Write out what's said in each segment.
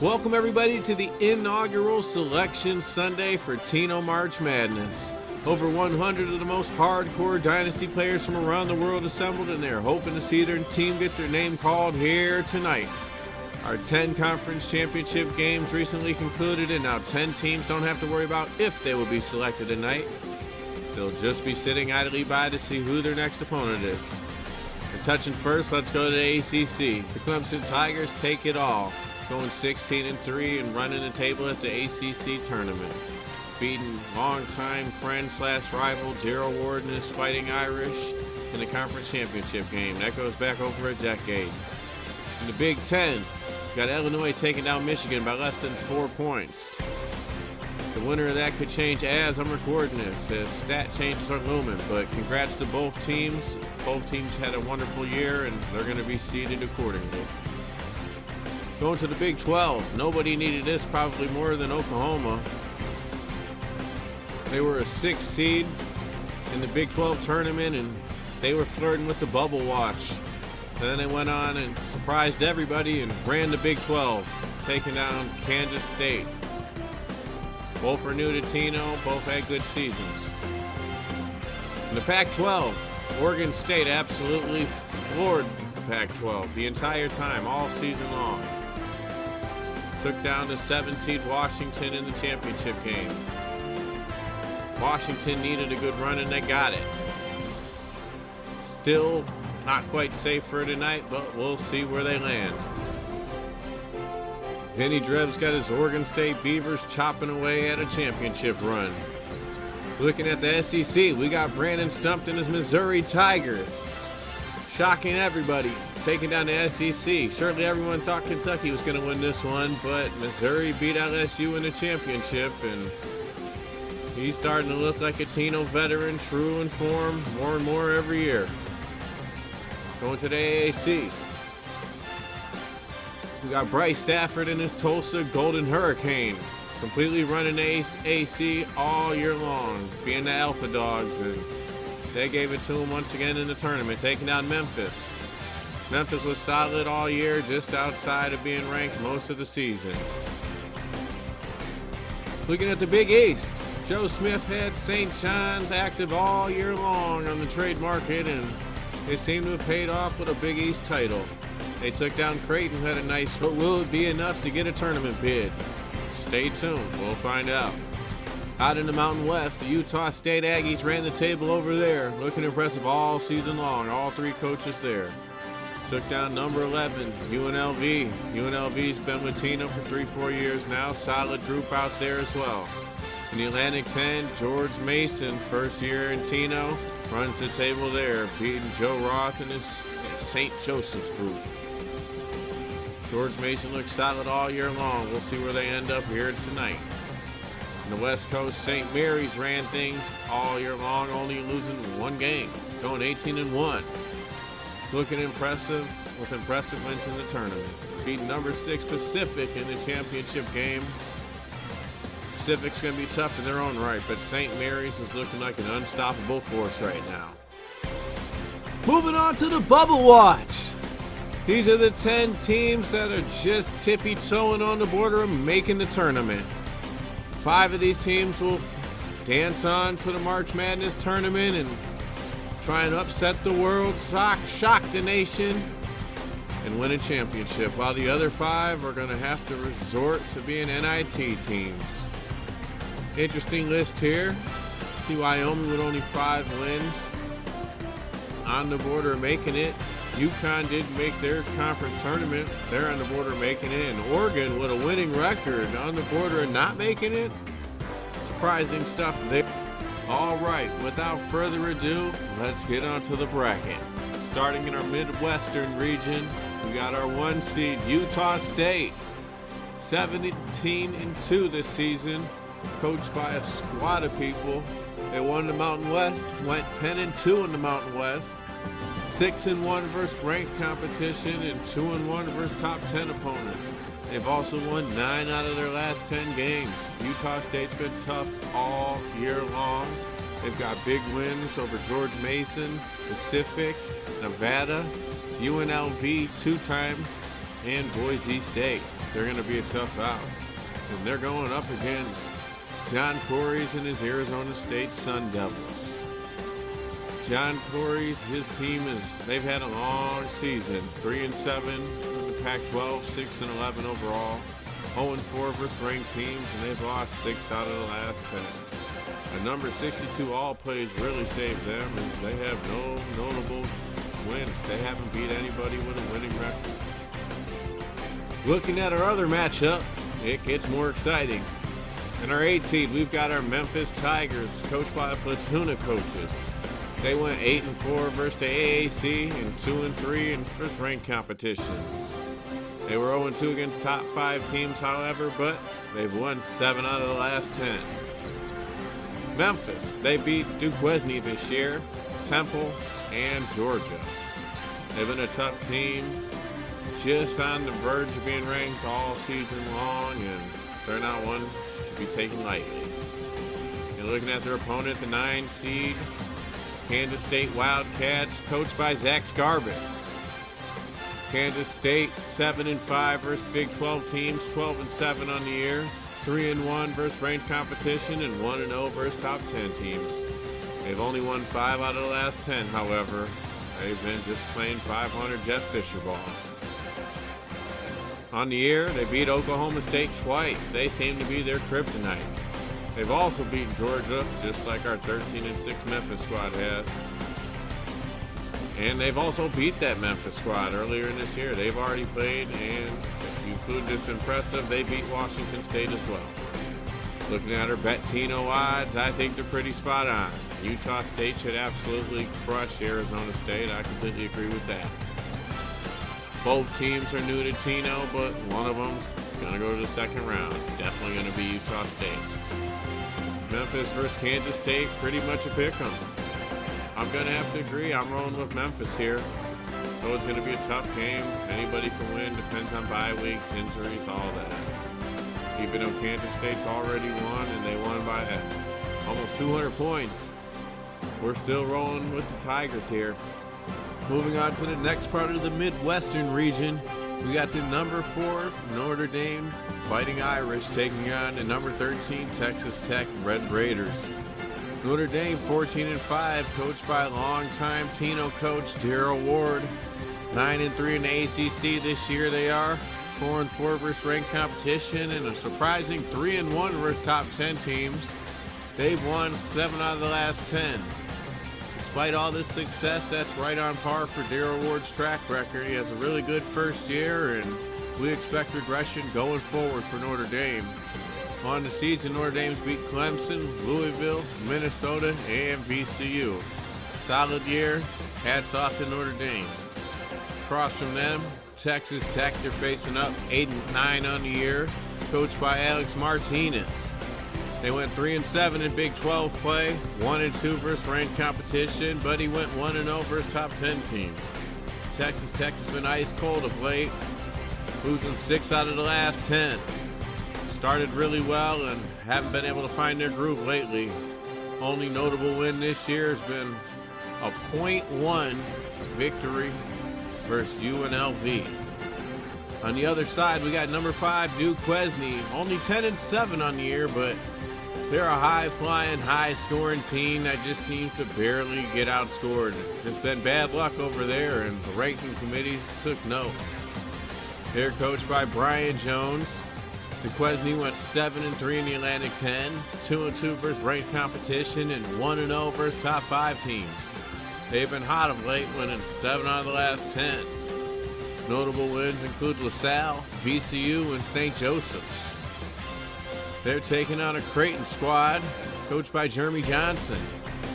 Welcome everybody to the inaugural Selection Sunday for Tino March Madness. Over 100 of the most hardcore Dynasty players from around the world assembled, and they're hoping to see their team get their name called here tonight. Our 10 conference championship games recently concluded, and now 10 teams don't have to worry about if they will be selected tonight. They'll just be sitting idly by to see who their next opponent is. And touching first, let's go to the ACC. The Clemson Tigers take it all, going 16-3 and running the table at the ACC tournament, beating longtime friend/rival Daryl Ward and his Fighting Irish in the conference championship game. That goes back over a decade. In the Big Ten, got Illinois taking down Michigan by less than 4 points. The winner of that could change as I'm recording this, as stat changes are looming, but congrats to both teams. Both teams had a wonderful year, and they're going to be seeded accordingly. Going to the Big 12, nobody needed this probably more than Oklahoma. They were a 6th seed in the Big 12 tournament, and they were flirting with the bubble watch. And then they went on and surprised everybody and ran the Big 12, taking down Kansas State. Both were new to Tino, both had good seasons. In the Pac-12, Oregon State absolutely floored the Pac-12 the entire time, all season long. Took down the 7th seed Washington in the championship game. Washington needed a good run and they got it. Still not quite safe for tonight, but we'll see where they land. Vinny Dreb's got his Oregon State Beavers chopping away at a championship run. Looking at the SEC, we got Brandon Stumped and his Missouri Tigers, shocking everybody, taking down the SEC. Certainly everyone thought Kentucky was going to win this one, but Missouri beat LSU in the championship, and he's starting to look like a Tino veteran, true in form, more and more every year. Going to the AAC, we got Bryce Stafford and his Tulsa Golden Hurricane, completely running the AC all year long, being the alpha dogs, and they gave it to him once again in the tournament, taking down Memphis. Memphis was solid all year, just outside of being ranked most of the season. Looking at the Big East, Joe Smith had St. John's active all year long on the trade market, and it seemed to have paid off with a Big East title. They took down Creighton, who had a nice, but will it be enough to get a tournament bid? Stay tuned, we'll find out. Out in the Mountain West, the Utah State Aggies ran the table over there, looking impressive all season long, all 3 coaches there. Took down number 11, UNLV. UNLV's been with Tino for 3-4 years now, solid group out there as well. In the Atlantic 10, George Mason, first year in Tino, runs the table there, beating Joe Roth and his St. Joseph's group. George Mason looks solid all year long. We'll see where they end up here tonight. In the West Coast, St. Mary's ran things all year long, only losing 1 game, going 18-1. Looking impressive with impressive wins in the tournament. Beating number 6 Pacific in the championship game. Pacific's going to be tough in their own right, but St. Mary's is looking like an unstoppable force right now. Moving on to the Bubble Watch. These are the 10 teams that are just tippy-toeing on the border of making the tournament. 5 of these teams will dance on to the March Madness tournament and try and upset the world, shock the nation, and win a championship, while the other 5 are going to have to resort to being NIT teams. Interesting list here. See Wyoming with only 5 wins. On the border of making it. UConn did make their conference tournament. They're on the border of making it. And Oregon with a winning record on the border of not making it. Surprising stuff there. All right, without further ado, let's get on to the bracket. Starting in our Midwestern region, we got our 1 seed, Utah State. 17-2 this season, coached by a squad of people. They won the Mountain West, went 10-2 in the Mountain West. 6-1 versus ranked competition and 2-1 versus top 10 opponents. They've also won 9 out of their last 10 games. Utah State's been tough all year long. They've got big wins over George Mason, Pacific, Nevada, UNLV 2 times, and Boise State. They're going to be a tough out. And they're going up against John Corey's and his Arizona State Sun Devils. John Corey's, his team they've had a long season. 3-7 in the Pac-12, 6-11 overall. 0-4 versus ranked teams, and they've lost 6 out of the last 10. A number 62 all plays really saved them, as they have no notable wins. They haven't beat anybody with a winning record. Looking at our other matchup, it gets more exciting. In our 8 seed, we've got our Memphis Tigers, coached by a platoon of coaches. They went 8-4 versus the AAC and 2-3 in first ranked competition. They were 0-2 against top 5 teams, however, but they've won 7 out of the last 10. Memphis, they beat Duquesne this year, Temple, and Georgia. They've been a tough team, just on the verge of being ranked all season long, and they're not one to be taken lightly. And looking at their opponent, the 9 seed, Kansas State Wildcats, coached by Zach Skarbek. Kansas State 7-5 versus Big 12 teams, 12-7 on the year, 3-1 versus ranked competition, and 1-0 versus top 10 teams. They've only won 5 out of the last 10, however. They've been just playing 500 Jeff Fisher ball. On the year, they beat Oklahoma State twice. They seem to be their kryptonite. They've also beaten Georgia, just like our 13-6 Memphis squad has. And they've also beat that Memphis squad earlier in this year. They've already played, and if you include this impressive, they beat Washington State as well. Looking at our Tino odds, I think they're pretty spot on. Utah State should absolutely crush Arizona State. I completely agree with that. Both teams are new to Tino, but one of them's going to go to the second round. Definitely going to be Utah State. Memphis versus Kansas State, pretty much a pick 'em. I'm going to have to agree. I'm rolling with Memphis here. Though it's going to be a tough game. Anybody can win. Depends on bye weeks, injuries, all that. Even though Kansas State's already won, and they won by almost 200 points, we're still rolling with the Tigers here. Moving on to the next part of the Midwestern region, we got the number 4 Notre Dame Fighting Irish taking on the number 13 Texas Tech Red Raiders. Notre Dame 14-5, coached by longtime Tino coach Darryl Ward. 9-3 in the ACC this year they are. 4-4 versus ranked competition, and a surprising 3-1 versus top 10 teams. They've won 7 out of the last 10. Despite all this success, that's right on par for Darryl Ward's track record. He has a really good first year, and we expect regression going forward for Notre Dame. On the season, Notre Dame's beat Clemson, Louisville, Minnesota, and VCU. Solid year. Hats off to Notre Dame. Across from them, Texas Tech, they're facing up 8-9 on the year, coached by Alex Martinez. They went 3-7 in Big 12 play, 1-2 versus ranked competition, but he went 1-0 versus top 10 teams. Texas Tech has been ice cold of late, losing 6 out of the last 10. Started really well and haven't been able to find their groove lately. Only notable win this year has been a 0.1 victory versus UNLV. On the other side, we got number 5 Duquesne, only 10-7 on the year, but they're a high-flying, high-scoring team that just seems to barely get outscored. Just been bad luck over there, and the ranking committees took note. They're coached by Brian Jones. Duquesne went 7-3 in the Atlantic 10, 2-2 versus ranked competition, and 1-0 versus top 5 teams. They've been hot of late, winning 7 out of the last 10. Notable wins include LaSalle, VCU, and St. Joseph's. They're taking on a Creighton squad, coached by Jeremy Johnson.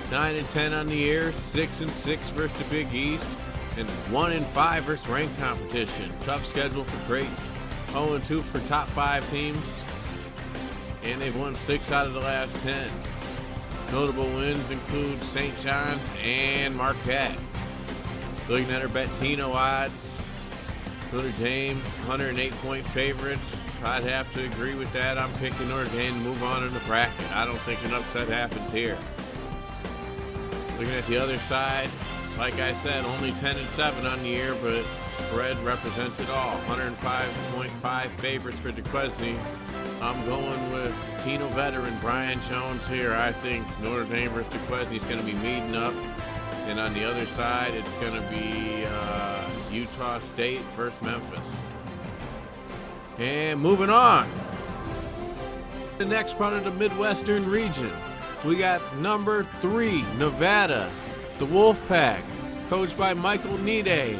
9-10 on the year, 6-6 versus the Big East, and 1-5 versus ranked competition. Tough schedule for Creighton. 0-2 for top 5 teams, and they've won 6 out of the last 10. Notable wins include St. John's and Marquette. Looking at our Bettino odds, Notre Dame 108-point favorites. I'd have to agree with that. I'm picking Notre Dame to move on in the bracket. I don't think an upset happens here. Looking at the other side, Like I said, only 10-7 on the year, but spread represents it all. 105.5 favorites for Duquesne. I'm going with Tino veteran Brian Jones here. I think Notre Dame versus Duquesne is going to be meeting up. And on the other side, it's going to be Utah State versus Memphis. And moving on. The next part of the Midwestern region, we got number 3, Nevada, the Wolfpack, coached by Michael Nide.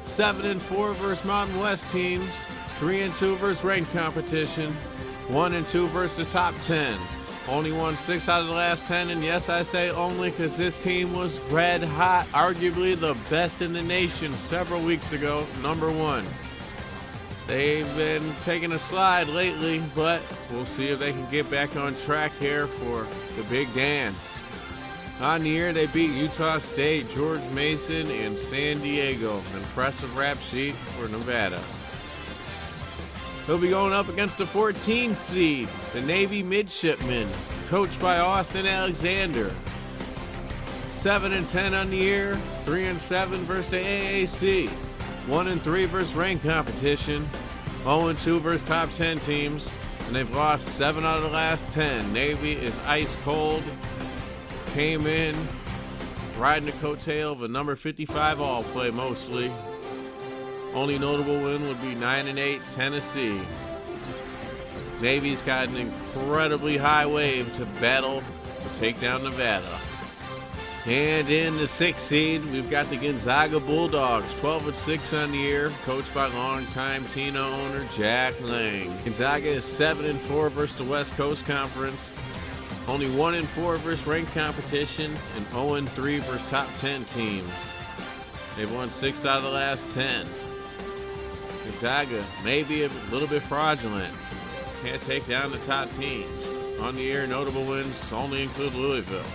7-4 versus Mountain West teams, 3-2 versus ranked competition, 1-2 versus the top 10. Only won 6 out of the last 10, and yes, I say only because this team was red hot, arguably the best in the nation several weeks ago, number 1. They've been taking a slide lately, but we'll see if they can get back on track here for the big dance. On the year, they beat Utah State, George Mason, and San Diego. Impressive rap sheet for Nevada. He'll be going up against the 14 seed, the Navy Midshipmen, coached by Austin Alexander. 7-10 on the year, 3-7 versus the AAC. 1-3 versus ranked competition, 0-2 versus top 10 teams, and they've lost 7 out of the last 10. Navy is ice cold, came in riding the coattail of a number 55 all play mostly. Only notable win would be 9-8 Tennessee. Navy's got an incredibly high wave to battle to take down Nevada. And in the 6th seed, we've got the Gonzaga Bulldogs, 12-6 on the year, coached by longtime Tino owner Jack Lang. Gonzaga is 7-4 versus the West Coast Conference, only 1-4 versus ranked competition, and 0-3 versus top 10 teams. They've won 6 out of the last 10. Gonzaga may be a little bit fraudulent, can't take down the top teams. On the year, notable wins only include Louisville.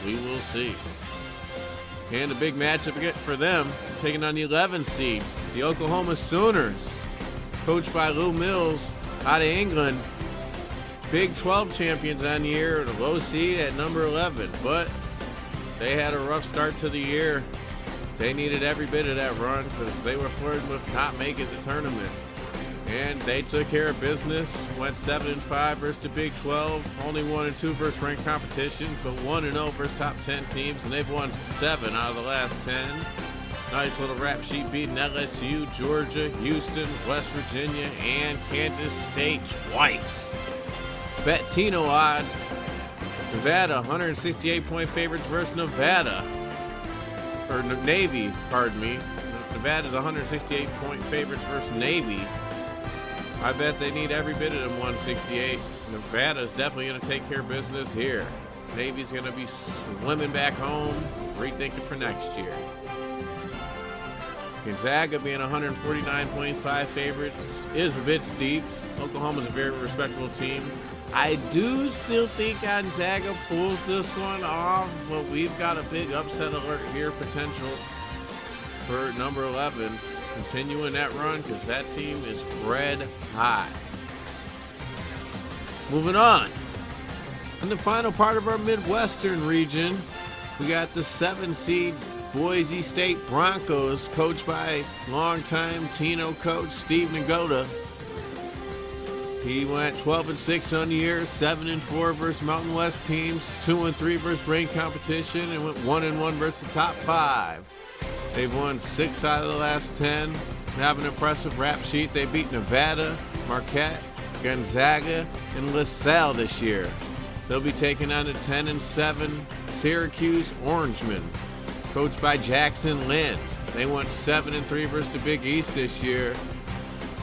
We will see. And a big matchup for them, taking on the 11th seed, the Oklahoma Sooners, coached by Lou Mills out of England. Big 12 champions on the year, the low seed at number 11, but they had a rough start to the year. They needed every bit of that run because they were flirting with not making the tournament. And they took care of business, went 7-5 versus the Big 12, only 1-2 versus ranked competition, but 1-0 versus top 10 teams, and they've won 7 out of the last 10. Nice little rap sheet beating LSU, Georgia, Houston, West Virginia, and Kansas State twice. Bet Tino odds, Nevada, 168-point favorites versus Nevada, or Navy, pardon me. Nevada's 168-point favorites versus Navy. I bet they need every bit of them 168. Nevada's definitely going to take care of business here. Navy's going to be swimming back home, rethinking for next year. Gonzaga being 149.5 favorite is a bit steep. Oklahoma's a very respectable team. I do still think Gonzaga pulls this one off, but we've got a big upset alert here potential for number 11. Continuing that run because that team is red hot. Moving on. In the final part of our Midwestern region, we got the 7 seed Boise State Broncos, coached by longtime Tino coach Steve Nagoda. He went 12-6 on the year, 7-4 versus Mountain West teams, 2-3 versus ranked competition, and went 1-1 versus the top 5. They've won 6 out of the last 10. They have an impressive rap sheet. They beat Nevada, Marquette, Gonzaga, and LaSalle this year. They'll be taking on the 10-7 Syracuse Orangemen, coached by Jackson Lind. They won 7-3 versus the Big East this year,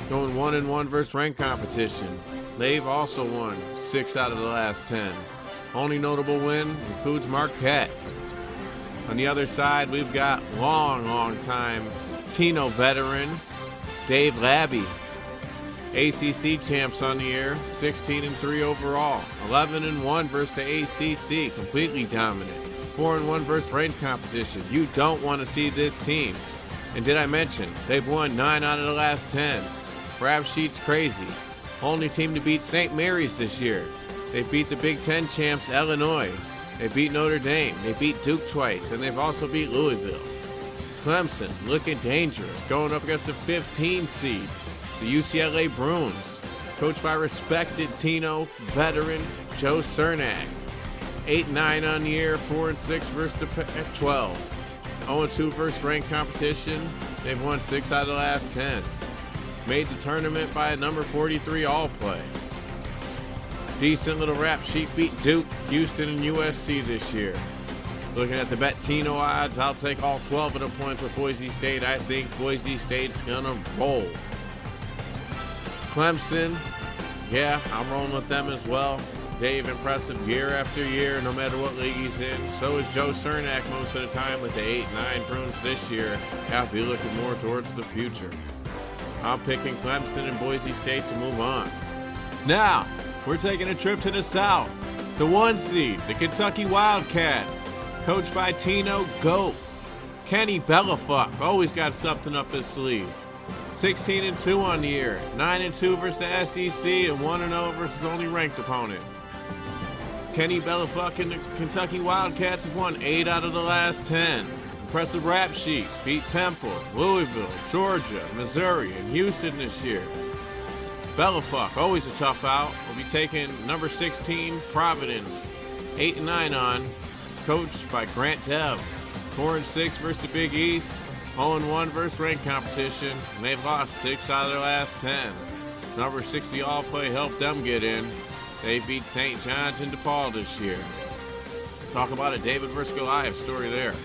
going 1-1 versus ranked competition. They've also won 6 out of the last 10. Only notable win includes Marquette. On the other side, we've got long time Tino veteran Dave Labby. ACC champs on the year, 16-3 overall, 11-1 versus the ACC, completely dominant, 4-1 versus ranked competition. You don't want to see this team. And did I mention, they've won 9 out of the last 10. Rap sheet's crazy. Only team to beat St. Mary's this year. They beat the Big Ten champs Illinois. They beat Notre Dame, they beat Duke twice, and they've also beat Louisville. Clemson looking dangerous, going up against the 15 seed, the UCLA Bruins, coached by respected Tino veteran Joe Cernak. 8-9 on the year, 4-6 versus the Pac-12. 0-2 versus ranked competition. They've won 6 out of the last 10. Made the tournament by a number 43 All-Play. Decent little rap sheet, beat Duke, Houston, and USC this year. Looking at the Bet-Tino odds, I'll take all 12 of the points with Boise State. I think Boise State's gonna roll. Clemson, yeah, I'm rolling with them as well. Dave, impressive year after year, no matter what league he's in. So is Joe Cernak most of the time with the 8-9 Bruins this year. I'll be looking more towards the future. I'm picking Clemson and Boise State to move on. Now, we're taking a trip to the south. The 1 seed, the Kentucky Wildcats, coached by Tino GOAT. Kenny Bellafuck, always got something up his sleeve. 16-2 on the year, 9-2 versus the SEC, and 1-0 versus only ranked opponent. Kenny Bellafuck and the Kentucky Wildcats have won 8 out of the last 10. Impressive rap sheet, beat Temple, Louisville, Georgia, Missouri, and Houston this year. Bellafuck, always a tough out, will be taking number 16, Providence, 8-9 on, coached by Grant Dev. 4-6 versus the Big East, 0-1 versus ranked competition, and they've lost 6 out of their last 10. Number 60 All-Play helped them get in. They beat St. John's and DePaul this year. Talk about a David versus Goliath story there.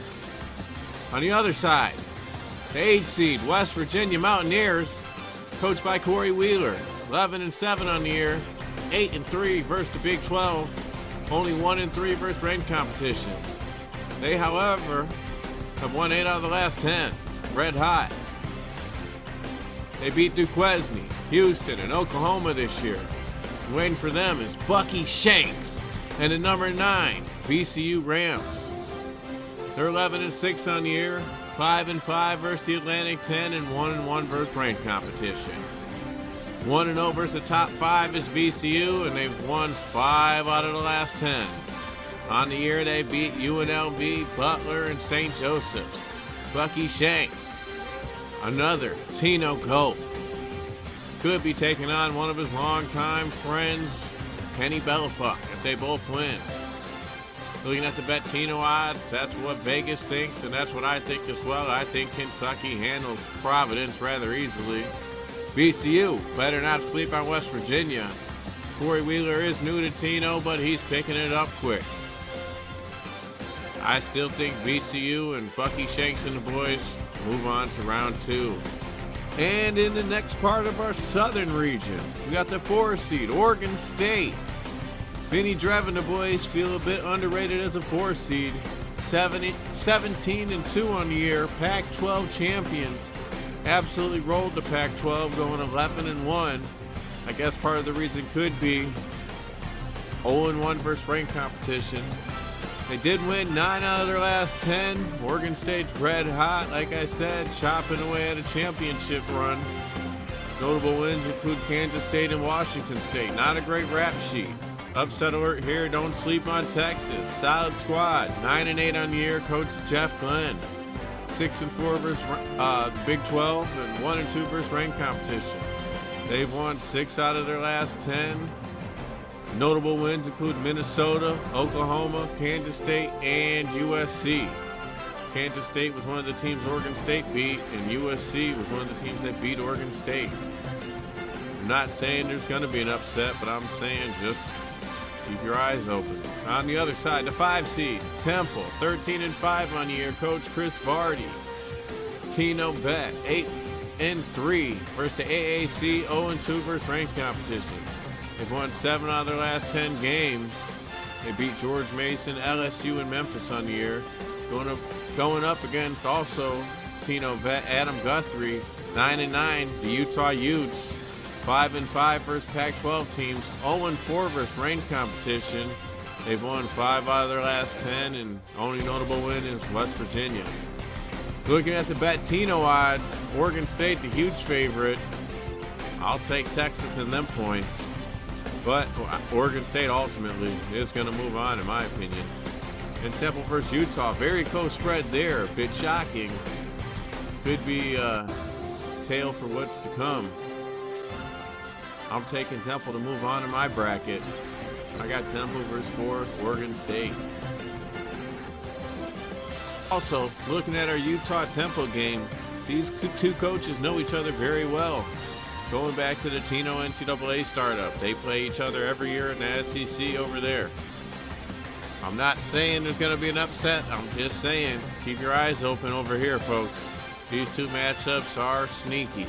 On the other side, the 8 seed West Virginia Mountaineers, coached by Corey Wheeler, 11-7 on the year, 8-3 versus the Big 12, only 1-3 versus ranked competition. They, however, have won 8 out of the last 10. Red hot. They beat Duquesne, Houston, and Oklahoma this year. Waiting for them is Bucky Shanks and the number 9 VCU Rams. They're 11-6 on the year, 5-5 versus the Atlantic 10, and 1-1 versus ranked competition. 1-0 versus the top 5 is VCU, and they've won 5 out of the last 10. On the year, they beat UNLV, Butler, and St. Joseph's. Bucky Shanks, another Tino GOAT, could be taking on one of his longtime friends, Kenny Bellafuck, if they both win. Looking at the Bet-Tino odds, that's what Vegas thinks, and that's what I think as well. I think Kentucky handles Providence rather easily. VCU, better not sleep on West Virginia. Corey Wheeler is new to Tino, but he's picking it up quick. I still think VCU and Bucky Shanks and the boys move on to round 2. And in the next part of our southern region, we got the 4 seed, Oregon State. Vinny Drev and the boys feel a bit underrated as a 4 seed. 17-2 on the year, Pac-12 champions. Absolutely rolled the Pac-12, going 11-1. I guess part of the reason could be 0-1 versus ranked competition. They did win 9 out of their last 10. Oregon State's red hot, like I said, chopping away at a championship run. Notable wins include Kansas State and Washington State. Not a great rap sheet. Upset alert here, don't sleep on Texas. Solid squad, 9-8 on the year, Coach Jeff Glenn. 6-4 versus the Big 12 and 1-2 versus ranked competition. They've won 6 out of their last 10. Notable wins include Minnesota, Oklahoma, Kansas State, and USC. Kansas State was one of the teams Oregon State beat, and USC was one of the teams that beat Oregon State. I'm not saying there's going to be an upset, but I'm saying just keep your eyes open. On the other side, the 5 seed, Temple, 13-5 on the year, Coach Chris Vardy. Tino vet, 8-3 versus the AAC, 0-2 versus ranked competition. They've won 7 out of their last 10 games. They beat George Mason, LSU, and Memphis on the year. Going up against also Tino vet Adam Guthrie, 9-9, the Utah Utes. 5-5 versus Pac-12 teams, 0-4 versus ranked competition. They've won 5 out of their last 10, and only notable win is West Virginia. Looking at the Bet-Tino odds, Oregon State the huge favorite. I'll take Texas and them points. But Oregon State ultimately is going to move on, in my opinion. And Temple versus Utah, very close spread there. A bit shocking. Could be a tale for what's to come. I'm taking Temple to move on in my bracket. I got Temple versus 4th, Oregon State. Also, looking at our Utah-Temple game, these two coaches know each other very well. Going back to the Tino NCAA startup, they play each other every year in the SEC over there. I'm not saying there's going to be an upset. I'm just saying keep your eyes open over here, folks. These two matchups are sneaky.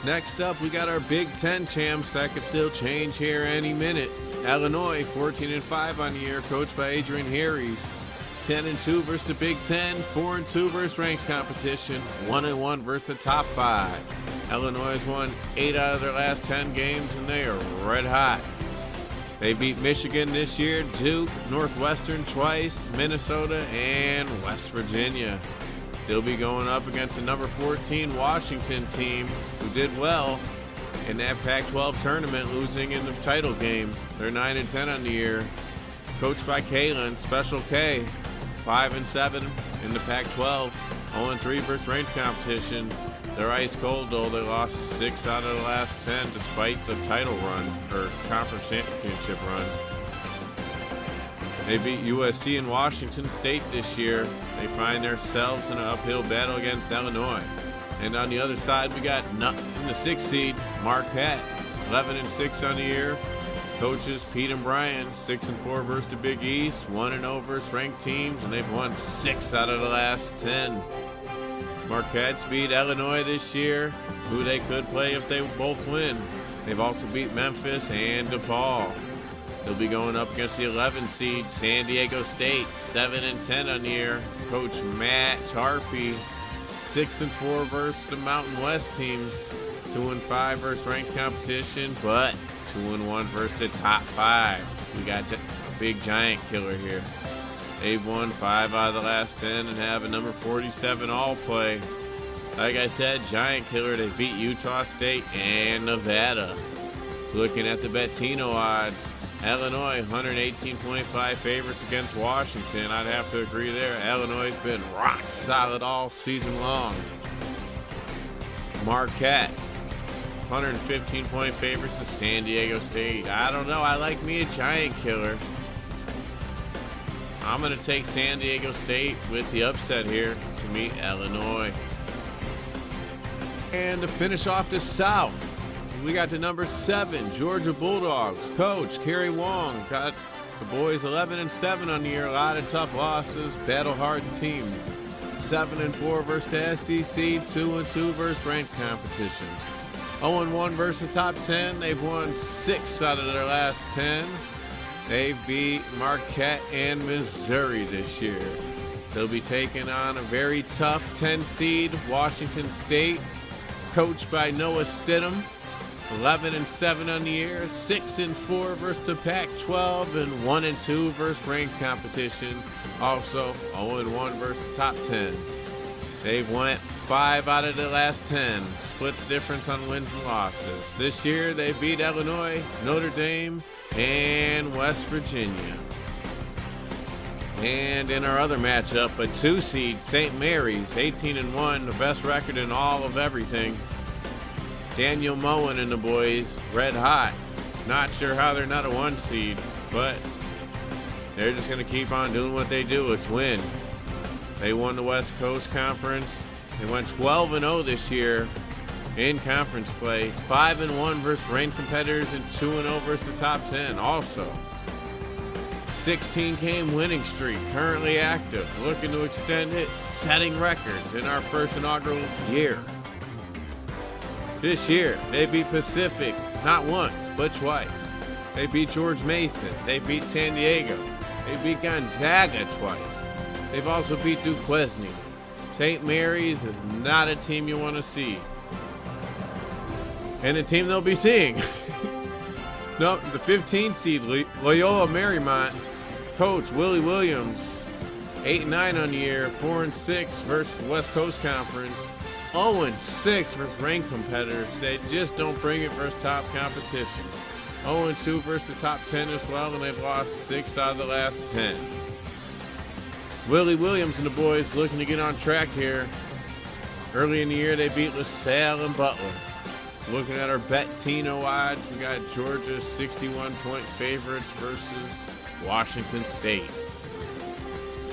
Next up, we got our Big Ten champs that could still change here any minute. Illinois, 14-5 on the year, coached by Adrian Harries. 10-2 versus the Big Ten, 4-2 versus ranked competition, 1-1 versus the top 5. Illinois has won 8 out of their last 10 games, and they are red hot. They beat Michigan this year, Duke, Northwestern twice, Minnesota, and West Virginia. They'll be going up against the number 14 Washington team, who did well in that Pac-12 tournament, losing in the title game. They're 9-10 on the year. Coached by Kalen, Special K, 5-7 in the Pac-12, 0-3 versus ranked competition. They're ice cold, though. They lost 6 out of the last 10 despite the title run, or conference championship run. They beat USC and Washington State this year. They find themselves in an uphill battle against Illinois. And on the other side, we got in the 6th seed, Marquette, 11-6 on the year. Coaches Pete and Brian, 6-4 versus the Big East, 1-0 versus ranked teams, and they've won 6 out of the last 10. Marquette's beat Illinois this year, who they could play if they both win. They've also beat Memphis and DePaul. They'll be going up against the 11th seed, San Diego State, 7-10 on the year. Coach Matt Tarpey, 6-4 versus the Mountain West teams, 2-5 versus ranked competition, but 2-1 versus the top 5. We got a big giant killer here. They've won 5 out of the last 10 and have a number 47 all play. Like I said, giant killer. They beat Utah State and Nevada. Looking at the Bettino odds, Illinois 118.5 favorites against Washington. I'd have to agree there. Illinois has been rock solid all season long. Marquette 115-point favorites to San Diego State. I don't know. I like me a giant killer. I'm going to take San Diego State with the upset here to meet Illinois. And to finish off the South, we got the number 7 Georgia Bulldogs. Coach Kerry Wong got the boys 11-7 on the year. A lot of tough losses. Battle-hardened team. 7-4 versus the SEC. 2-2 versus ranked competition. 0-1 versus the top 10. They've won 6 out of their last 10. They beat Marquette and Missouri this year. They'll be taking on a very tough 10 seed Washington State, coached by Noah Stidham. 11-7 on the year, 6-4 versus the Pac-12, and 1-2 versus ranked competition. Also 0-1 versus the top 10. They've won 5 out of the last 10, split the difference on wins and losses. This year they beat Illinois, Notre Dame, and West Virginia. And in our other matchup, a 2 seed, St. Mary's, 18-1, the best record in all of everything. Daniel Moen and the boys, red hot. Not sure how they're not a 1 seed, but they're just going to keep on doing what they do. It's win. They won the West Coast Conference. They went 12-0 this year in conference play. 5-1 versus ranked competitors and 2-0 versus the top 10. Also, 16-game winning streak, currently active, looking to extend it, setting records in our first inaugural year. This year, they beat Pacific not once, but twice. They beat George Mason. They beat San Diego. They beat Gonzaga twice. They've also beat Duquesne. St. Mary's is not a team you want to see. And the team they'll be seeing. No, the 15 seed Loyola Marymount, coach Willie Williams, 8-9 on the year, 4-6 versus the West Coast Conference, 0-6 versus ranked competitors. They just don't bring it versus top competition. 0-2 versus the top 10 as well, and they've lost 6 out of the last 10. Willie Williams and the boys looking to get on track here. Early in the year, they beat LaSalle and Butler. Looking at our bet Tino odds, we got Georgia's 61-point favorites versus Washington State.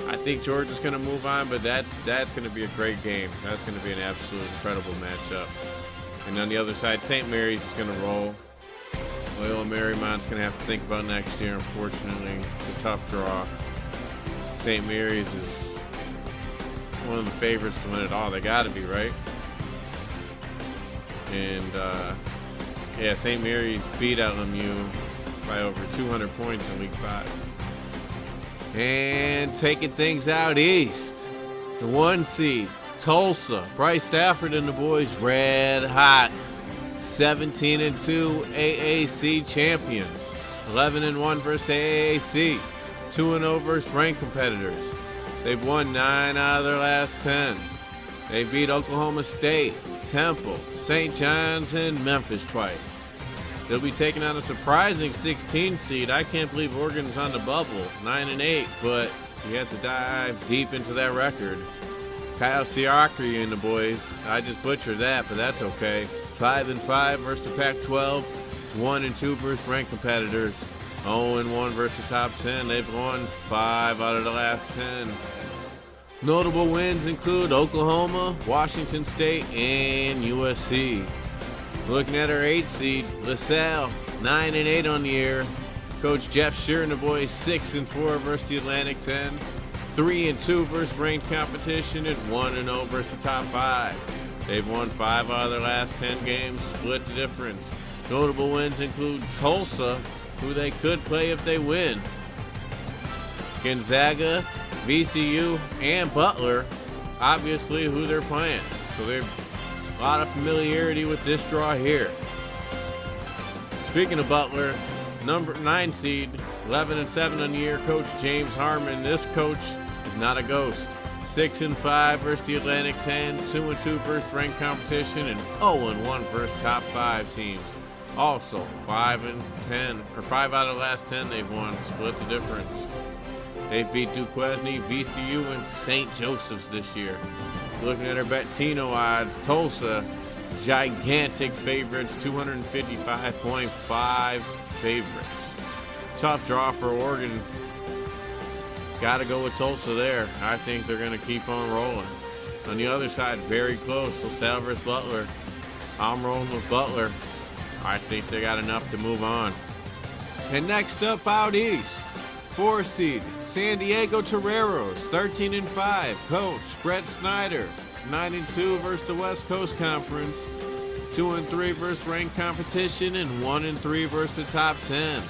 I think Georgia's going to move on, but that's going to be a great game. That's going to be an absolute incredible matchup. And on the other side, St. Mary's is going to roll. Loyola Marymount's going to have to think about next year, unfortunately. It's a tough draw. St. Mary's is one of the favorites to win it all. They got to be, right? And, yeah, St. Mary's beat LMU by over 200 points in Week 5. And taking things out east, the 1 seed, Tulsa. Bryce Stafford and the boys red hot. 17-2 AAC champions. 11-1 versus the AAC. 2-0 versus ranked competitors. They've won 9 out of their last 10. They beat Oklahoma State, Temple, St. John's, and Memphis twice. They'll be taking on a surprising 16 seed. I can't believe Oregon's on the bubble, 9-8, but you have to dive deep into that record. Kyle Siakri and the boys. I just butchered that, but that's okay. 5-5 versus the Pac-12. 1-2 versus ranked competitors. 0-1 versus the top 10. They've won 5 out of the last 10. Notable wins include Oklahoma, Washington State, and USC. Looking at our 8 seed, LaSalle, 9-8 on the year. Coach Jeff Shear and the boys 6-4 versus the Atlantic 10. 3-2 versus ranked competition, and 1-0 versus the top 5. They've won 5 out of their last 10 games, split the difference. Notable wins include Tulsa, who they could play if they win. Gonzaga, VCU, and Butler, obviously who they're playing. So there's a lot of familiarity with this draw here. Speaking of Butler, number 9 seed, 11-7 on the year, Coach James Harmon. This coach is not a ghost. 6-5 versus the Atlantic 10, 2-2 versus ranked competition, and 0-1 versus top 5 teams. Also, 5-10, or 5 out of the last 10 they've won, split the difference. They've beat Duquesne, VCU, and St. Joseph's this year. Looking at our bet Tino odds, Tulsa, gigantic favorites, 255.5 favorites. Tough draw for Oregon. Got to go with Tulsa there. I think they're going to keep on rolling. On the other side, very close, LaSalle versus Butler. I'm rolling with Butler. I think they got enough to move on. And next up out east, 4 seed, San Diego Toreros, 13-5. Coach Brett Snyder, 9-2 versus the West Coast Conference. 2-3 versus ranked competition, and 1-3 versus the top 10.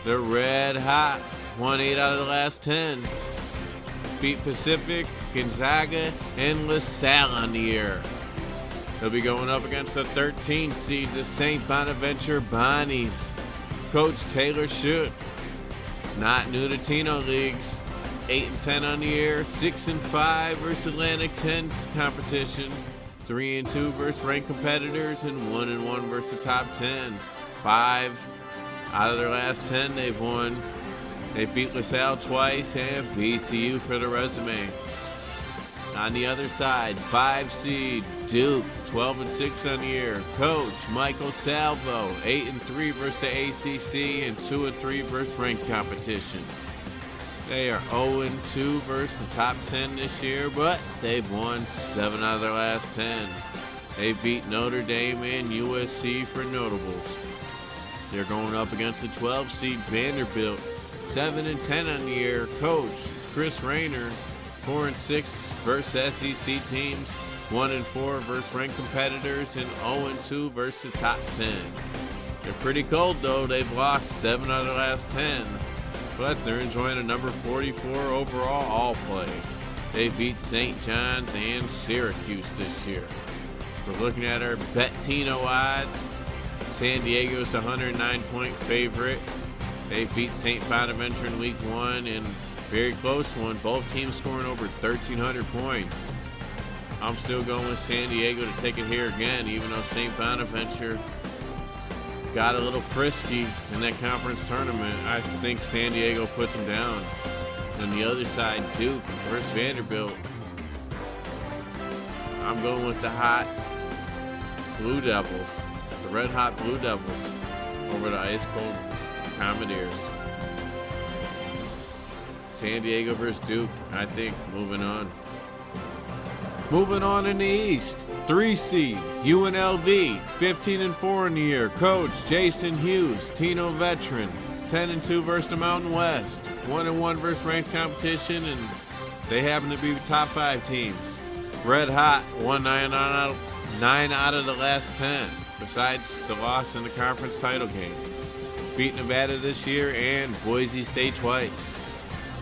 They're red hot. Won 8 out of the last 10. Beat Pacific, Gonzaga, and LaSalle on the year. They'll be going up against the 13 seed, the St. Bonaventure Bonnies. Coach Taylor Schutt, not new to Tino leagues. 8-10 on the year, 6-5 versus Atlantic 10 competition. 3-2 versus ranked competitors, and 1-1 versus the top 10. 5 out of their last 10 they've won. They beat LaSalle twice and VCU for the resume. On the other side, 5 seed Duke, 12-6 on the year. Coach Michael Salvo, 8-3 versus the ACC and 2-3 versus ranked competition. They are 0-2 versus the top 10 this year, but they've won 7 out of their last 10. They beat Notre Dame and USC for notables. They're going up against the 12 seed Vanderbilt, 7-10 on the year. Coach Chris Rayner, 4-6 versus SEC teams, 1-4 versus ranked competitors, and 0-2 versus the top 10. They're pretty cold though. They've lost 7 out of the last 10, but they're enjoying a number 44 overall all play. They beat St. John's and Syracuse this year. We're looking at our Bet-Tino odds. San Diego's the 109-point favorite. They beat St. Bonaventure in week 1 and very close one. Both teams scoring over 1,300 points. I'm still going with San Diego to take it here again, even though St. Bonaventure got a little frisky in that conference tournament. I think San Diego puts them down. On the other side, Duke versus Vanderbilt. I'm going with the hot Blue Devils, the red hot Blue Devils, over the ice cold Commodores. San Diego versus Duke, I think, moving on. Moving on in the East, 3 seed UNLV, 15-4 in the year. Coach Jason Hughes, Tino veteran, 10-2 versus the Mountain West, 1-1 versus ranked competition, and they happen to be top 5 teams. Red hot, won 9 out of the last 10, besides the loss in the conference title game. Beat Nevada this year and Boise State twice.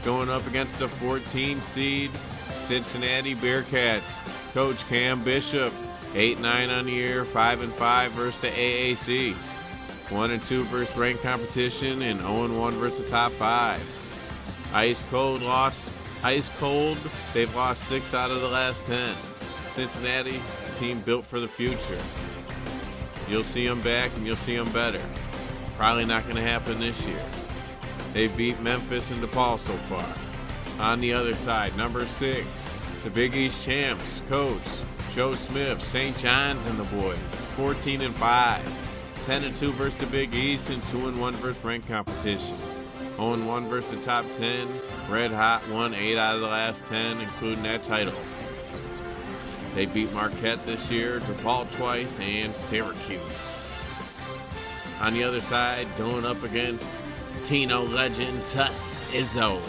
Going up against the 14 seed Cincinnati Bearcats. Coach Cam Bishop, 8-9 on the year, 5-5 versus the AAC. 1-2 versus ranked competition, and 0-1 versus the top 5. Ice cold, they've lost 6 out of the last 10. Cincinnati, a team built for the future. You'll see them back and you'll see them better. Probably not going to happen this year. They've beat Memphis and DePaul so far. On the other side, number 6, the Big East champs, Coach Joe Smith, St. John's and the boys, 14-5. 10-2 versus the Big East and 2-1 versus ranked competition. 0-1 versus the top 10. Red hot, won 8 out of the last 10, including that title. They beat Marquette this year, DePaul twice, and Syracuse. On the other side, going up against Tino legend Tuss Izzo.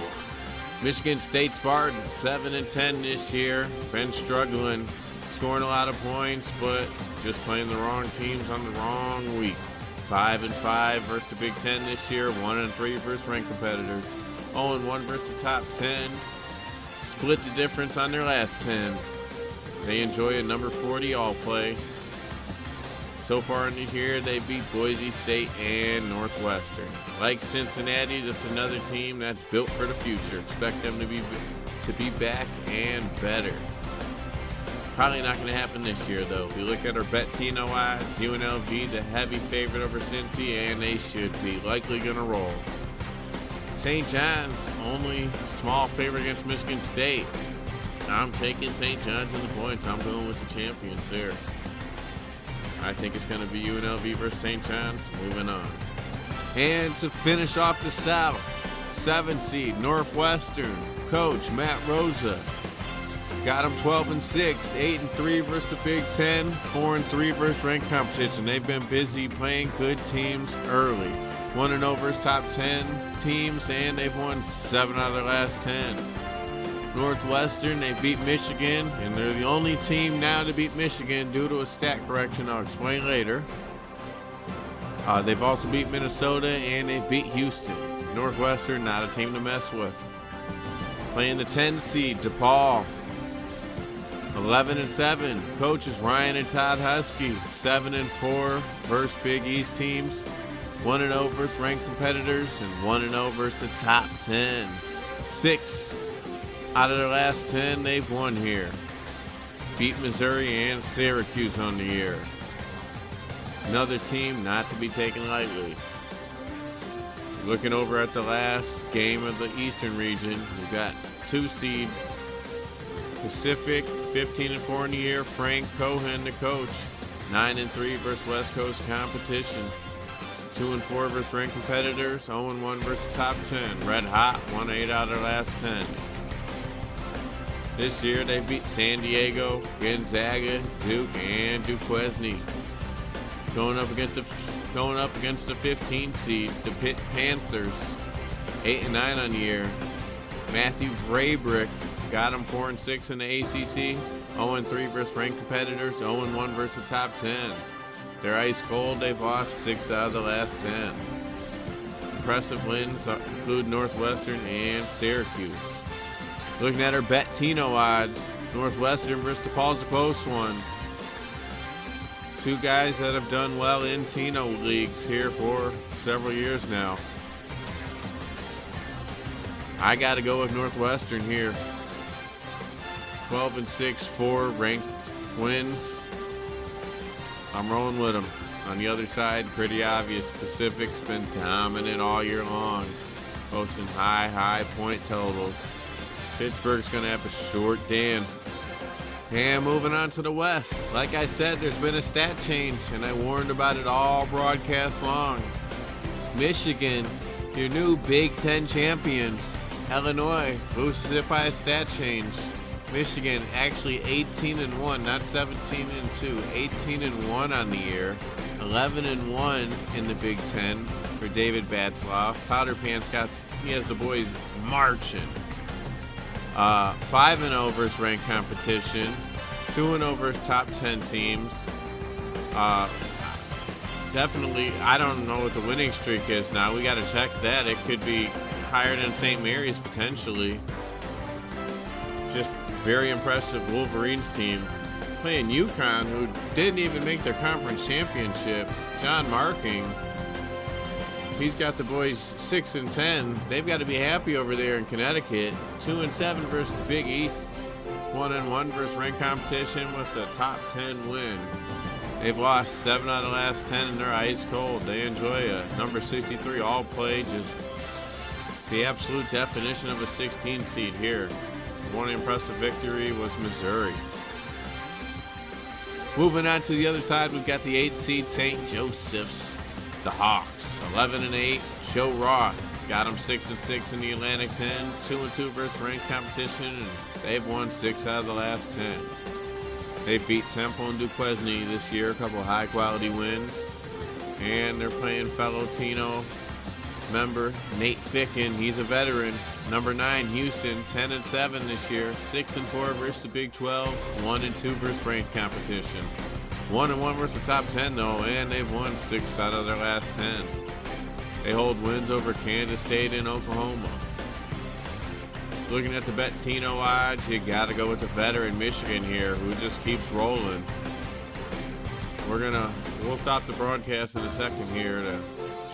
Michigan State Spartans, 7-10 this year. Been struggling, scoring a lot of points, but just playing the wrong teams on the wrong week. 5-5 versus the Big Ten this year. 1-3 versus ranked competitors. 0-1 versus the top 10. Split the difference on their last 10. They enjoy a number 40 all play. So far in the year, they beat Boise State and Northwestern. Like Cincinnati, this is another team that's built for the future. Expect them to be back and better. Probably not going to happen this year, though. We look at our Bet-Tino odds, UNLV, the heavy favorite over Cincy, and they should be likely going to roll. St. John's, only small favorite against Michigan State. I'm taking St. John's in the points. I'm going with the champions there. I think it's going to be UNLV versus St. John's. Moving on. And to finish off the South, 7 seed Northwestern. Coach Matt Rosa. Got them 12-6, 8-3 versus the Big Ten, 4-3 versus ranked competition. They've been busy playing good teams early. 1-0 versus top 10 teams, and they've won 7 out of their last 10. Northwestern, they beat Michigan, and they're the only team now to beat Michigan due to a stat correction I'll explain later. They've also beat Minnesota, and they've beat Houston. Northwestern, not a team to mess with. Playing the 10 seed, DePaul. 11-7. Coaches Ryan and Todd Husky. 7-4 versus Big East teams. 1-0 versus ranked competitors, and 1-0 versus the top 10. 6 out of their last 10 they've won here. Beat Missouri and Syracuse on the year. Another team not to be taken lightly. Looking over at the last game of the Eastern region, we've got 2 seed Pacific, 15-4 in the year. Frank Cohen, the coach, 9-3 versus West Coast competition. 2-4 versus ranked competitors. 0-1 versus top 10. Red hot, won 8 out of their last 10. This year they beat San Diego, Gonzaga, Duke, and Duquesne. Going up against the 15 seed, the Pitt Panthers, 8-9 on the year. Matthew Vrabrik got them 4-6 in the ACC. 0-3 versus ranked competitors. 0-1 versus the top 10. They're ice cold. They've lost 6 out of the last 10. Impressive wins include Northwestern and Syracuse. Looking at our Bet-Tino odds, Northwestern versus DePaul's a close one. 2 guys that have done well in Tino leagues here for several years now. I got to go with Northwestern here. 12-6, 4 ranked wins. I'm rolling with them. On the other side, pretty obvious, Pacific's been dominant all year long, posting high point totals. Pittsburgh's going to have a short dance. And moving on to the West, like I said, there's been a stat change, and I warned about it all broadcast long. Michigan, your new Big Ten champions. Illinois boosted it by a stat change. Michigan actually 18-1, not 17-2, 18-1 on the year. 11-1 in the Big Ten for David Batzloff. Powder Pants he has the boys marching. 5-0 versus ranked competition. 2-0 versus top 10 teams. Definitely, I don't know what the winning streak is now. We got to check that. It could be higher than St. Mary's potentially. Just very impressive Wolverines team. Playing UConn, who didn't even make their conference championship. John Marking, he's got the boys 6-10. They've got to be happy over there in Connecticut. 2-7 versus Big East. 1-1 versus ranked competition with a top 10 win. They've lost 7 out of the last 10 and they're ice cold. They enjoy a number 63 all play, just the absolute definition of a 16 seed here. One impressive victory was Missouri. Moving on to the other side, we've got the 8 seed St. Joseph's, the Hawks, 11-8. Joe Roth got them 6-6 in the Atlantic 10, 2-2 versus ranked competition, and they've won 6 out of the last 10. They beat Temple and Duquesne this year, a couple of high-quality wins, and they're playing fellow Tino member Nate Ficken. He's a veteran. Number 9, Houston, 10-7 this year, 6-4 versus the Big 12, 1-2 versus ranked competition. 1-1 versus the top 10 though, and they've won 6 out of their last 10. They hold wins over Kansas State and Oklahoma. Looking at the bet Tino odds, you got to go with the veteran Michigan here, who just keeps rolling. We'll stop the broadcast in a second here to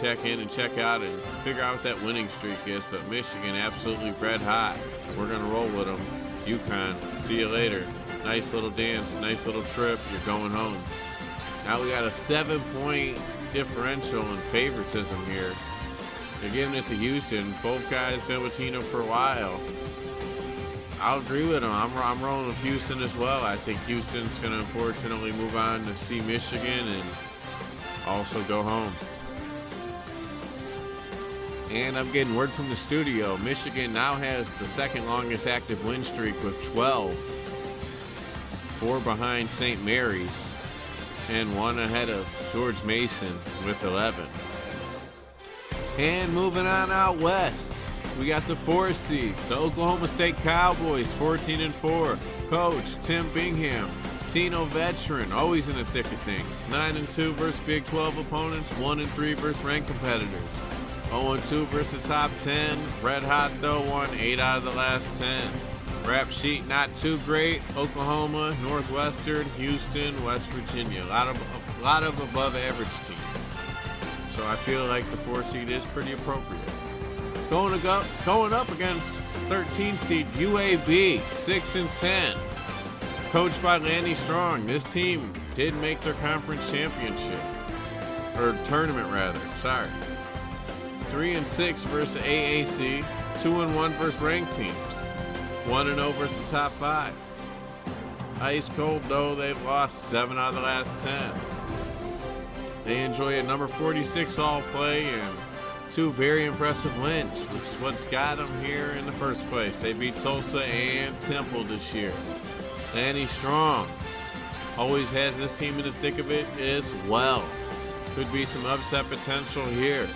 check in and check out and figure out what that winning streak is, but Michigan absolutely red hot. We're going to roll with them. UConn, see you later. Nice little dance, nice little trip, you're going home. Now we got a 7-point differential in favoritism here. They're giving it to Houston. Both guys been with Tino for a while. I'll agree with them. I'm rolling with Houston as well. I think Houston's going to unfortunately move on to see Michigan and also go home. And I'm getting word from the studio. Michigan now has the second longest active win streak with 12. 4 behind St. Mary's. And 1 ahead of George Mason with 11. And moving on out west, we got the 4 seed, the Oklahoma State Cowboys, 14-4. Coach Tim Bingham, Tino veteran, always in the thick of things. 9-2 versus Big 12 opponents, 1-3 versus ranked competitors. 0-2 versus the top 10. Red hot though, won 8 out of the last 10. Rap sheet not too great. Oklahoma, Northwestern, Houston, West Virginia. A lot of above average teams. So I feel like the 4 seed is pretty appropriate. Going up against 13 seed UAB, 6-10. Coached by Lanny Strong. This team did make their conference championship. Or tournament rather, sorry. 3-6 versus AAC, 2-1 versus ranked teams, 1-0 versus the top 5. Ice cold though, they've lost 7 out of the last 10. They enjoy a number 46 all play and 2 very impressive wins, which is what's got them here in the first place. They beat Tulsa and Temple this year. Lanny Strong always has this team in the thick of it as well. Could be some upset potential here.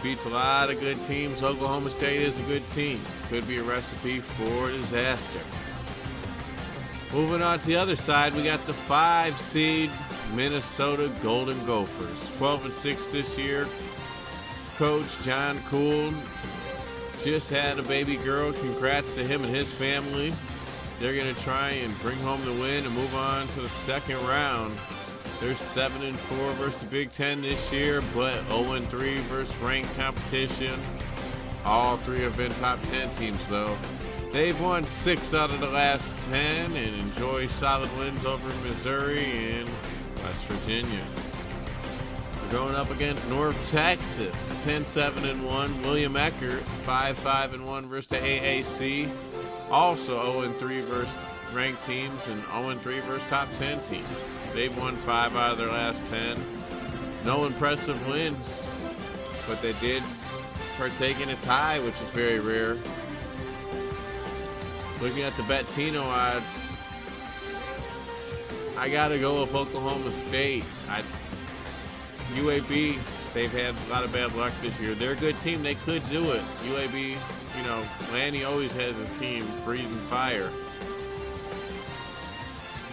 Beats a lot of good teams. Oklahoma State is a good team. Could be a recipe for disaster. Moving on to the other side, we got the 5 seed Minnesota Golden Gophers. 12-6 this year. Coach John Kuhn just had a baby girl. Congrats to him and his family. They're going to try and bring home the win and move on to the second round. They're 7-4 versus the Big Ten this year, but 0-3 versus ranked competition. All 3 have been top 10 teams, though. They've won 6 out of the last 10 and enjoy solid wins over Missouri and West Virginia. Going up against North Texas, 10-7-1. William Eckert, 5-5-1 versus the AAC. Also 0-3 versus ranked teams and 0-3 versus top 10 teams. They've won 5 out of their last 10. No impressive wins, but they did partake in a tie, which is very rare. Looking at the Tino odds, I gotta go with Oklahoma State. UAB, they've had a lot of bad luck this year. They're a good team. They could do it. UAB, Lanny always has his team breathing fire.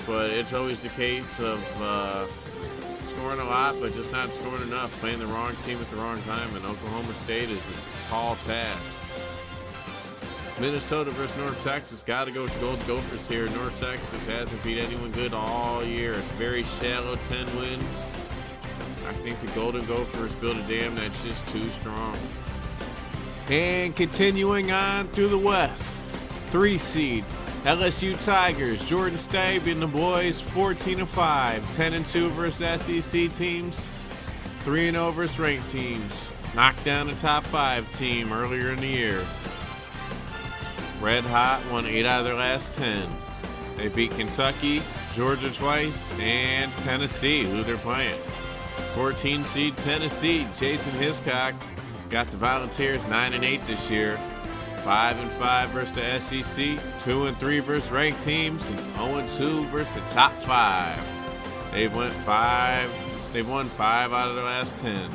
But it's always the case of scoring a lot, but just not scoring enough. Playing the wrong team at the wrong time. And Oklahoma State is a tall task. Minnesota versus North Texas. Got to go with the Golden Gophers here. North Texas hasn't beat anyone good all year. It's very shallow, 10 wins. I think the Golden Gophers built a dam that's just too strong. And continuing on through the West, 3 seed LSU Tigers. Jordan Stabe and the boys 14-5, 10-2 versus SEC teams, 3-0 versus ranked teams. Knocked down the top 5 team earlier in the year. Red hot, won 8 out of their last 10. They beat Kentucky, Georgia twice, and Tennessee, who they're playing. 14 seed Tennessee, Jason Hiscock got the Volunteers 9-8 this year. 5-5 versus the SEC, 2-3 versus ranked teams, and 0-2 versus the top 5. They've won 5 out of their last 10.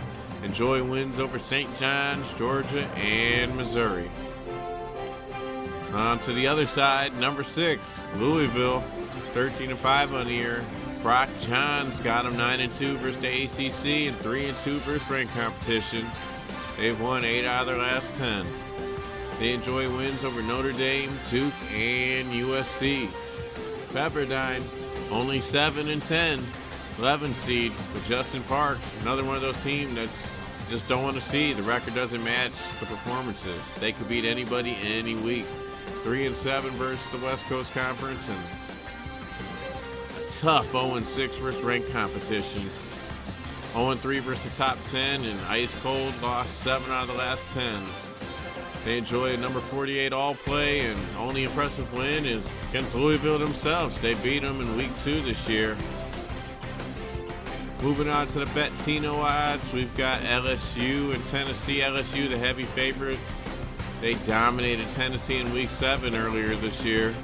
Enjoy wins over St. John's, Georgia, and Missouri. On to the other side, number 6, Louisville, 13-5 on the year. Brock Johns got them 9-2 versus the ACC and 3-2 versus ranked competition. They've won 8 out of their last 10. They enjoy wins over Notre Dame, Duke, and USC. Pepperdine, only 7-10, 11 seed with Justin Parks. Another one of those teams that just don't want to see. The record doesn't match the performances. They could beat anybody any week. 3-7 versus the West Coast Conference and tough 0-6 versus ranked competition. 0-3 versus the top 10 and ice cold, lost 7 out of the last 10. They enjoy a number 48 all play, and only impressive win is against Louisville themselves. They beat them in week 2 this year. Moving on to the Tino odds, we've got LSU and Tennessee. LSU, the heavy favorite. They dominated Tennessee in week 7 earlier this year.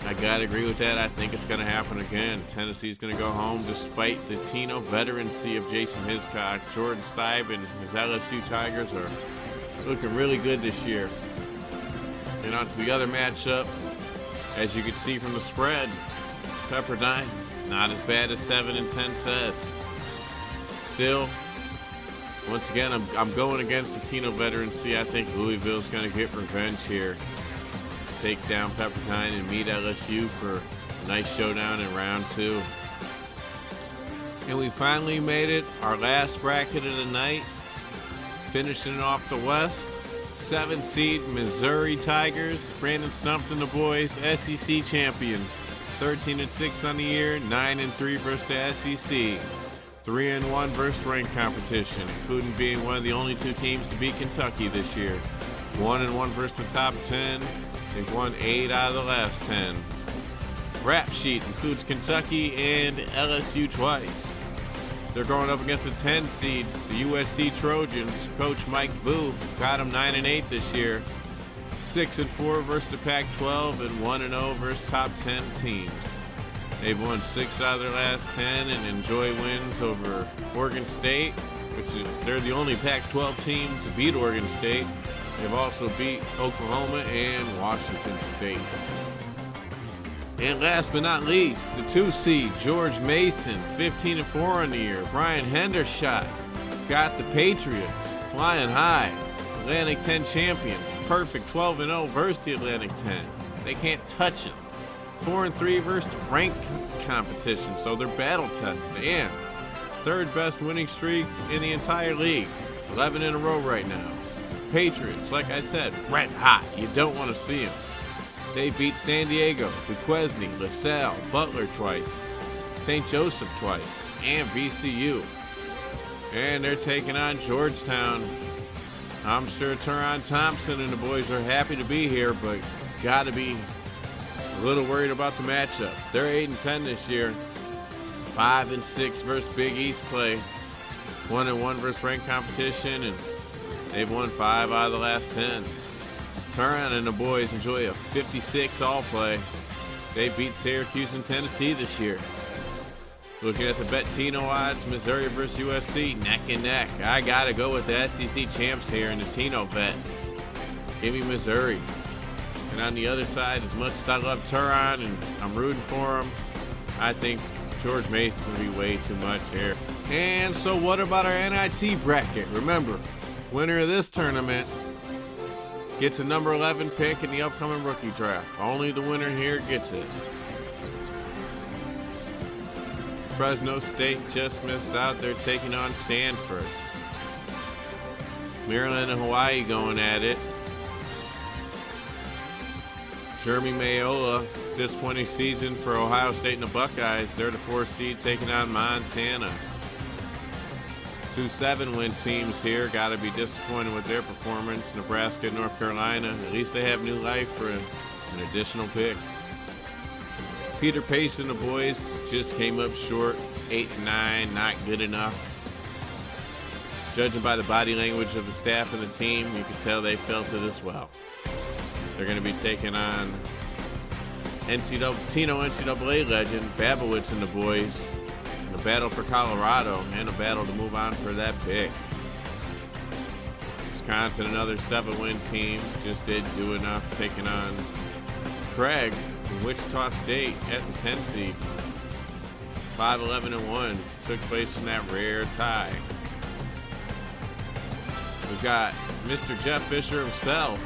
I gotta agree with that. I think it's gonna happen again. Tennessee's gonna go home despite the Tino veterancy of Jason Hiscock. Jordan Stabe and his LSU Tigers are looking really good this year. And on to the other matchup. As you can see from the spread, Pepperdine, not as bad as 7-10 says. Still, once again, I'm going against the Tino veterancy. I think Louisville's going to get revenge here. Take down Pepperdine and meet LSU for a nice showdown in round 2. And we finally made it, our last bracket of the night. Finishing it off the West, 7 seed Missouri Tigers. Brandon Stumpf and the boys, SEC champions. 13-6 on the year, 9-3 versus the SEC. 3-1 versus ranked competition, including being one of the only 2 teams to beat Kentucky this year. 1-1 versus the top 10. They've won 8 out of the last 10. Rap sheet includes Kentucky and LSU twice. They're going up against the 10 seed, the USC Trojans. Coach Mike Vu got them 9-8 this year. 6-4 versus the Pac-12 and 1-0 versus top 10 teams. They've won 6 out of their last 10 and enjoy wins over Oregon State, they're the only Pac-12 team to beat Oregon State. They've also beat Oklahoma and Washington State. And last but not least, the 2 seed, George Mason, 15-4 on the year. Brian Hendershot got the Patriots flying high. Atlantic 10 champions, perfect 12-0 versus the Atlantic 10. They can't touch them. 4-3 versus ranked competition, so they're battle tested. And 3rd best winning streak in the entire league, 11 in a row right now. Patriots, like I said, red hot. You don't want to see them. They beat San Diego, Duquesne, LaSalle, Butler twice, St. Joseph twice, and VCU. And they're taking on Georgetown. I'm sure Teron Thompson and the boys are happy to be here, but got to be a little worried about the matchup. They're 8-10 this year. 5-6 versus Big East play. 1-1 versus ranked competition, and they've won 5 out of the last 10. Teron and the boys enjoy a 56 all play. They beat Syracuse and Tennessee this year. Looking at the bet Tino odds, Missouri versus USC, neck and neck. I gotta go with the SEC champs here in the Tino bet. Give me Missouri. And on the other side, as much as I love Teron and I'm rooting for him, I think George Mason's gonna be way too much here. And so what about our NIT bracket? Remember, winner of this tournament gets a number 11 pick in the upcoming rookie draft. Only the winner here gets it. Fresno State just missed out. They're taking on Stanford. Maryland and Hawaii going at it. Jeremy Mayola, disappointing season for Ohio State and the Buckeyes. They're the 4th seed taking on Montana. 2 7-win teams here. Got to be disappointed with their performance. Nebraska and North Carolina. At least they have new life for an additional pick. Peter Pace and the boys just came up short. 8-9, not good enough. Judging by the body language of the staff and the team, you can tell they felt it as well. They're going to be taking on Tino NCAA legend Babowitz and the boys in a battle for Colorado and a battle to move on for that pick. Wisconsin, another 7-win team, just didn't do enough, taking on Craig from Wichita State at the 10 seed. 5-11-1 took place in that rare tie. We've got Mr. Jeff Fisher himself,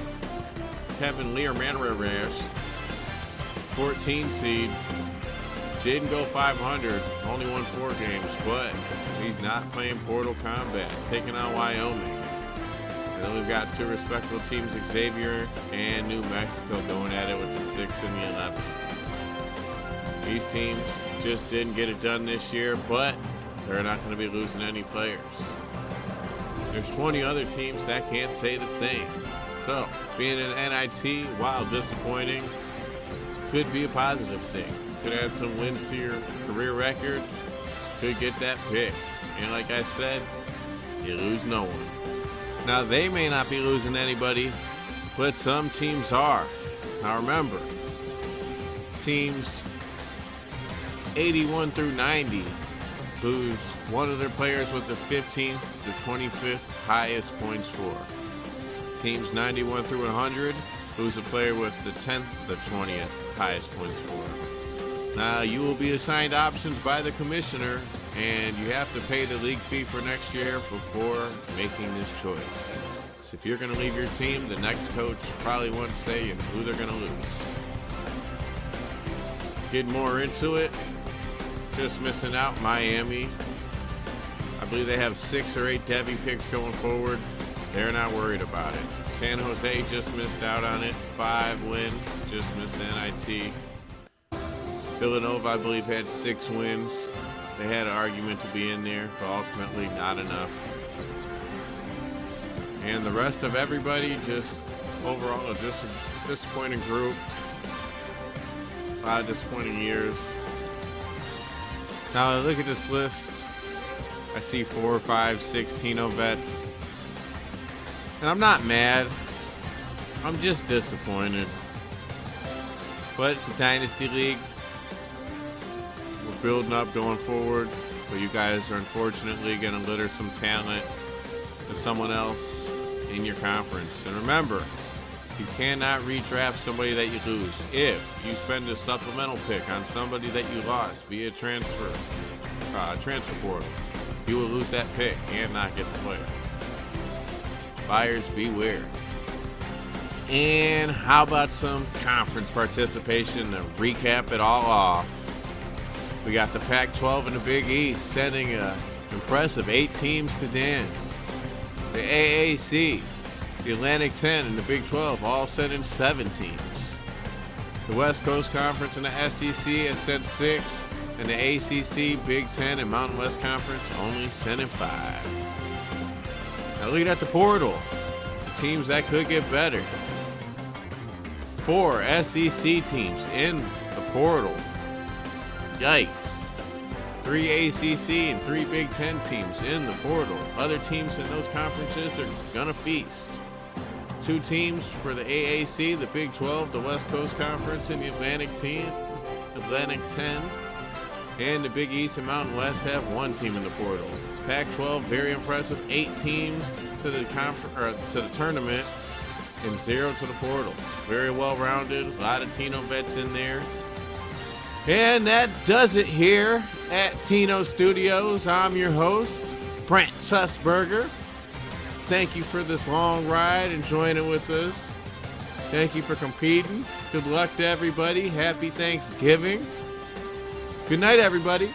Kevin Learmanrash, 14 seed. Didn't go 500, only won 4 games, but he's not playing Portal Combat, taking on Wyoming. And then we've got 2 respectable teams, Xavier and New Mexico, going at it with the 6 and the 11. These teams just didn't get it done this year, but they're not going to be losing any players. There's 20 other teams that can't say the same. So, being an NIT, while disappointing, could be a positive thing. Could add some wins to your career record, could get that pick. And like I said, you lose no one. Now, they may not be losing anybody, but some teams are. Now remember, teams 81 through 90 lose one of their players with the 15th to 25th highest points for. Teams 91 through 100 lose a player with the 10th to the 20th highest points for. Now, you will be assigned options by the commissioner, and you have to pay the league fee for next year before making this choice. So if you're going to leave your team, the next coach probably won't say who they're going to lose. Getting more into it, just missing out Miami. I believe they have 6 or 8 Devy picks going forward. They're not worried about it. San Jose just missed out on it. 5 wins, just missed the NIT. Villanova, I believe, had 6 wins. They had an argument to be in there, but ultimately not enough. And the rest of everybody, just overall a disappointing group. A lot of disappointing years. Now I look at this list, I see 4, 5, 6 Tino vets. And I'm not mad. I'm just disappointed. But it's a Dynasty League. We're building up going forward. But you guys are unfortunately going to litter some talent to someone else in your conference. And remember, you cannot redraft somebody that you lose. If you spend a supplemental pick on somebody that you lost via transfer portal, you will lose that pick and not get the player. Buyers beware. And how about some conference participation to recap it all off? We got the Pac-12 and the Big East sending an impressive 8 teams to dance. The AAC, the Atlantic 10, and the Big 12 all sending 7 teams. The West Coast Conference and the SEC has sent 6. And the ACC, Big Ten, and Mountain West Conference only sending 5. Now look at the portal. Teams that could get better. 4 SEC teams in the portal. Yikes. 3 ACC and 3 Big Ten teams in the portal. Other teams in those conferences are gonna feast. 2 teams for the AAC, the Big 12, the West Coast Conference, and the Atlantic 10. And the Big East and Mountain West have 1 team in the portal. Pac-12, very impressive. 8 teams to the tournament and 0 to the portal. Very well-rounded. A lot of Tino vets in there. And that does it here at Tino Studios. I'm your host, Brent Sussberger. Thank you for this long ride and joining with us. Thank you for competing. Good luck to everybody. Happy Thanksgiving. Good night, everybody.